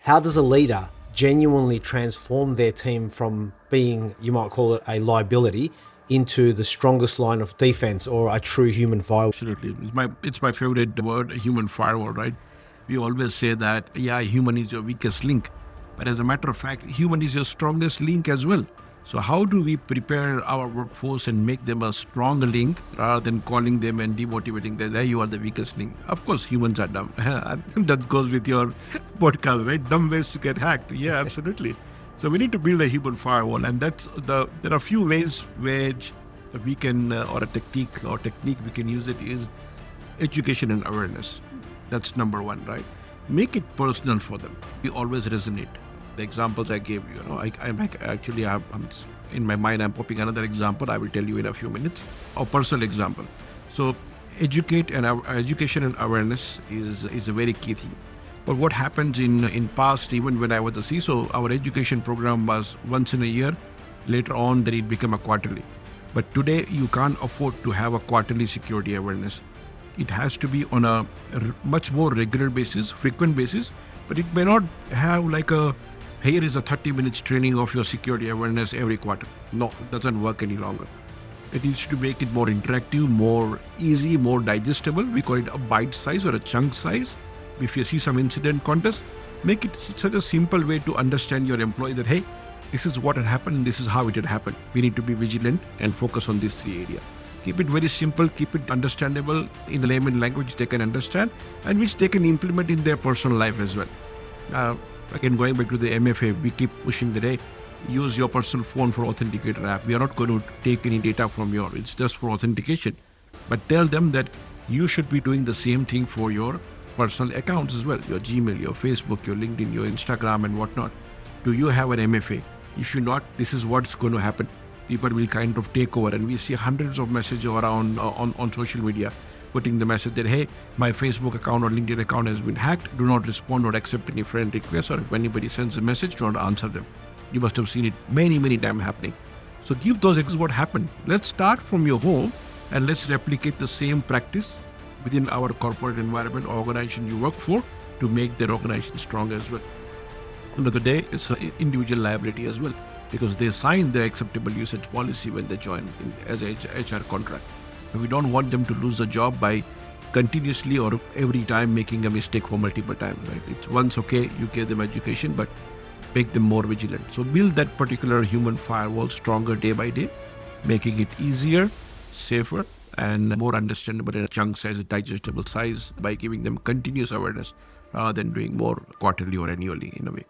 How does a leader genuinely transform their team from being, you might call it a liability, into the strongest line of defense or a true human firewall? Absolutely. It's my favorite word, human firewall, right? We always say that, yeah, human is your weakest link. But as a matter of fact, human is your strongest link as well. So how do we prepare our workforce and make them a strong link rather than calling them and demotivating them? There you are the weakest link. Of course, humans are dumb. That goes with your podcast, right? Dumb ways to get hacked. Yeah, absolutely. So we need to build a human firewall, and there are a few ways which we can, or a technique we can use it is education and awareness. That's number one, right? Make it personal for them. We always resonate. The examples I gave you, I'm in my mind, I'm popping another example. I will tell you in a few minutes, a personal example. So education and awareness is a very key thing. But what happens in past, even when I was a CISO, our education program was once in a year. Later on, then it became a quarterly. But today, you can't afford to have a quarterly security awareness. It has to be on a much more regular basis, frequent basis, but it may not have like here is a 30 minutes training of your security awareness every quarter. No, it doesn't work any longer. It needs to make it more interactive, more easy, more digestible. We call it a bite size or a chunk size. If you see some incident contest, make it such a simple way to understand your employee that, hey, this is what had happened, this is how it had happened. We need to be vigilant and focus on these three areas. Keep it very simple, keep it understandable in the layman language they can understand, and which they can implement in their personal life as well. Again, going back to the MFA, we keep pushing the day. Use your personal phone for Authenticator app. We are not going to take any data from it's just for authentication. But tell them that you should be doing the same thing for your personal accounts as well. Your Gmail, your Facebook, your LinkedIn, your Instagram and whatnot. Do you have an MFA? If you not, this is what's going to happen. People will kind of take over, and we see hundreds of messages around on social media putting the message that, hey, my Facebook account or LinkedIn account has been hacked. Do not respond or accept any friend requests, or if anybody sends a message, do not answer them. You must have seen it many, many times happening. So give those examples what happened. Let's start from your home and let's replicate the same practice within our corporate environment or organization you work for to make their organization strong as well. End of the day, it's an individual liability as well, because they sign their acceptable usage policy when they join as a HR contract. And we don't want them to lose a job by continuously or every time making a mistake for multiple times, right? It's once okay, you give them education, but make them more vigilant. So build that particular human firewall stronger day by day, making it easier, safer, and more understandable in a chunk size, a digestible size by giving them continuous awareness rather than doing more quarterly or annually in a way.